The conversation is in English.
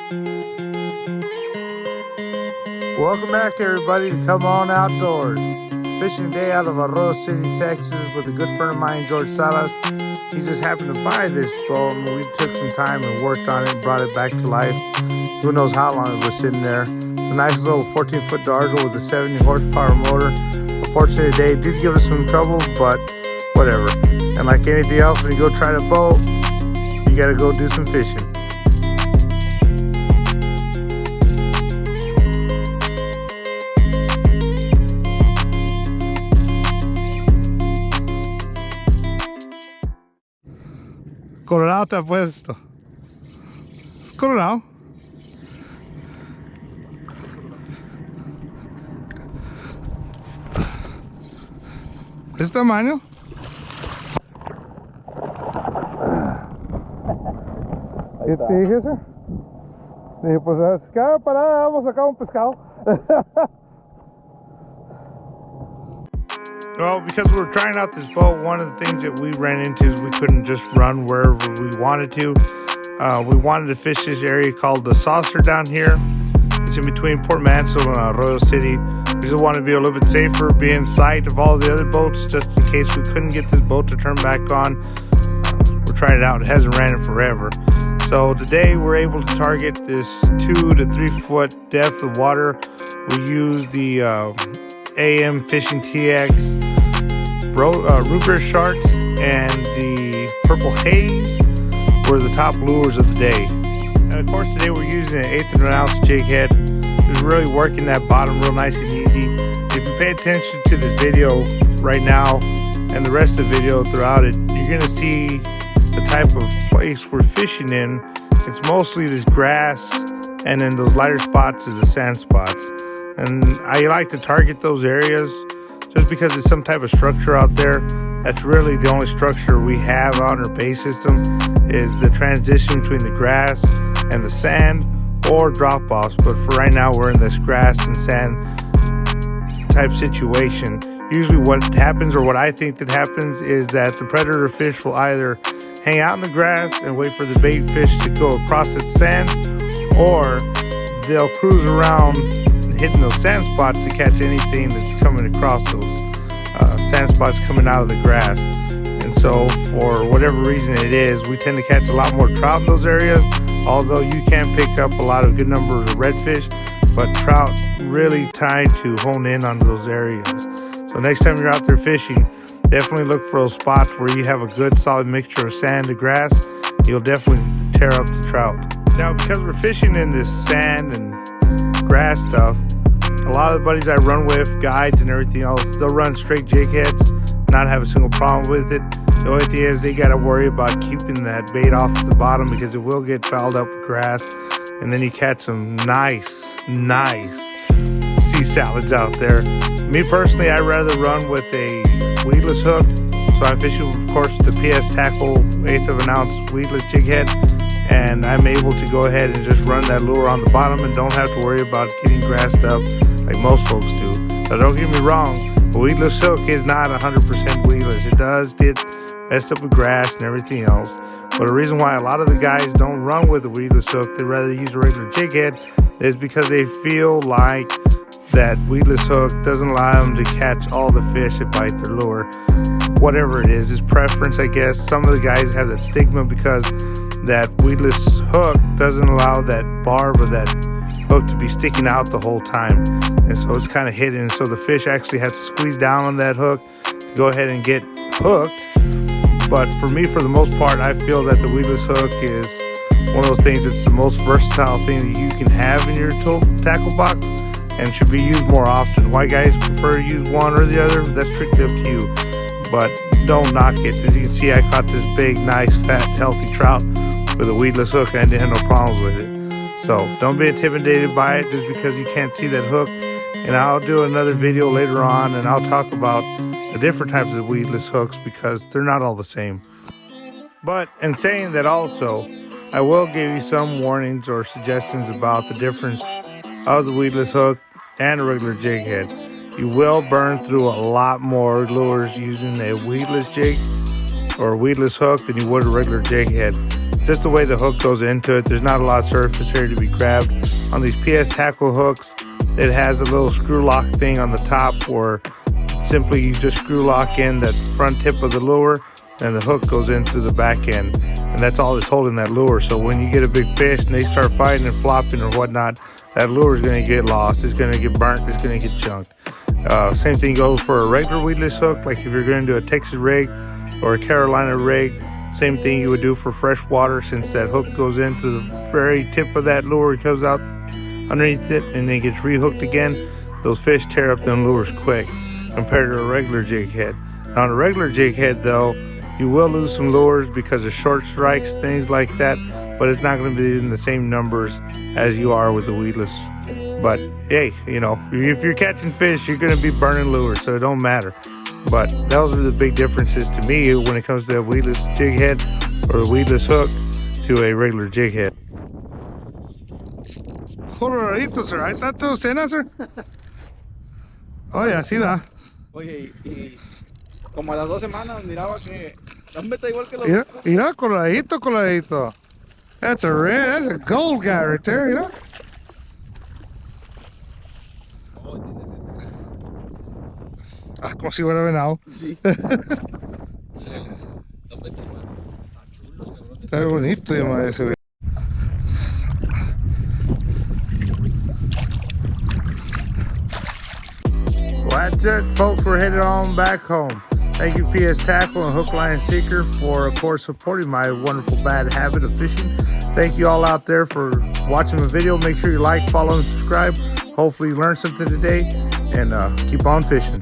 Welcome back, everybody, to Come On Outdoors. Fishing day out of Arroyo City, Texas, with a good friend of mine, George Salas. He just happened to buy this boat, and we took some time and worked on it and brought it back to life. Who knows how long it was sitting there. It's a nice little 14-foot Dargle with a 70 horsepower motor. Unfortunately, today it did give us some trouble, but whatever. And like anything else, when you go try to boat, you gotta go do some fishing. Colorado te ha puesto. ¿Es Colorado? ¿Es tamaño? ¿Qué te dije eso? Dije, pues cada parada vamos a sacar un pescado. Well, because we were trying out this boat, one of the things that we ran into is we couldn't just run wherever we wanted to. We wanted to fish this area called the Saucer down here. It's in between Port Mansell and Arroyo City. We just wanted to be a little bit safer, be in sight of all the other boats, just in case we couldn't get this boat to turn back on. We're trying it out. It hasn't ran in forever. So today we're able to target this 2 to 3 foot depth of water. We use the AM Fishing TX Ruger Shark and the Purple Haze were the top lures of the day. And of course today we're using an 1/8 of an ounce jig head. Just really working that bottom real nice and easy. If you pay attention to this video right now and the rest of the video throughout it, you're going to see the type of place we're fishing in. It's mostly this grass, and then those lighter spots is the sand spots. And I like to target those areas just because it's some type of structure out there. That's really the only structure we have on our base system, is the transition between the grass and the sand or drop offs. But for right now, we're in this grass and sand type situation. Usually what happens, or what I think that happens, is that the predator fish will either hang out in the grass and wait for the bait fish to go across that sand, or they'll cruise around hitting those sand spots to catch anything that's coming across those sand spots coming out of the grass. And so for whatever reason it is, we tend to catch a lot more trout in those areas, although you can pick up a lot of good numbers of redfish, but trout really try to hone in on those areas. So next time you're out there fishing, definitely look for those spots where you have a good solid mixture of sand and grass. You'll definitely tear up the trout. Now, because we're fishing in this sand and grass stuff, a lot of the buddies I run with, guides and everything else, they'll run straight jig heads, not have a single problem with it. The only thing is they got to worry about keeping that bait off the bottom, because it will get fouled up with grass, and then you catch some nice sea salads out there. Me personally, I'd rather run with a weedless hook, so I'm fishing, of course, the PS Tackle 1/8 of an ounce weedless jig head, and I'm able to go ahead and just run that lure on the bottom and don't have to worry about getting grassed up like most folks do. Now don't get me wrong, a weedless hook is not 100% weedless. It does get messed up with grass and everything else, but the reason why a lot of the guys don't run with a weedless hook, they rather use a regular jig head, is because they feel like that weedless hook doesn't allow them to catch all the fish that bite their lure. Whatever it is, it's preference, I guess. Some of the guys have that stigma because that weedless hook doesn't allow that barb or that hook to be sticking out the whole time, and so it's kind of hidden, so the fish actually has to squeeze down on that hook to go ahead and get hooked. But for me, for the most part, I feel that the weedless hook is one of those things that's the most versatile thing that you can have in your tool tackle box, and should be used more often. Why guys prefer to use one or the other, that's strictly up to you, but don't knock it. As you can see, I caught this big, nice, fat, healthy trout with a weedless hook, and I didn't have no problems with it. So don't be intimidated by it just because you can't see that hook. And I'll do another video later on, and I'll talk about the different types of weedless hooks, because they're not all the same. But in saying that also, I will give you some warnings or suggestions about the difference of the weedless hook and a regular jig head. You will burn through a lot more lures using a weedless jig or weedless hook than you would a regular jig head. just the way the hook goes into it. There's not a lot of surface area to be grabbed. On these PS tackle hooks, it has a little screw lock thing on the top where simply you just screw lock in that front tip of the lure and the hook goes in through the back end, and that's all that's holding that lure. So when you get a big fish and they start fighting and flopping or whatnot, that lure is going to get lost, it's going to get burnt, it's going to get chunked. Same thing goes for a regular weedless hook. Like if you're going to do a Texas rig or a Carolina rig, same thing you would do for freshwater. Since that hook goes into the very tip of that lure, it comes out underneath it and then gets rehooked again, those fish tear up them lures quick compared to a regular jig head. Now on a regular jig head though, you will lose some lures because of short strikes, things like that, but it's not going to be in the same numbers as you are with the weedless. But hey, you know, if you're catching fish, you're going to be burning lures, so it don't matter. But those are the big differences to me when it comes to a weedless jig head or a weedless hook to a regular jig head. Coloraditos, sir. Ahí está tu cena, sir. Oye, así da. Oye, y como a las 2 semanas miraba que la meta igual que los... Mira, coloradito, coloradito. That's a rare, that's a gold guy right there, you know? Ah, como si fuera venado. Sí. Está bonito, llama ese. Well, that's it, folks. We're headed on back home. Thank you, PS Tackle and Hook, Line, Sinker, for, of course, supporting my wonderful bad habit of fishing. Thank you all out there for watching the video. Make sure you like, follow, and subscribe. Hopefully you learned something today, and keep on fishing.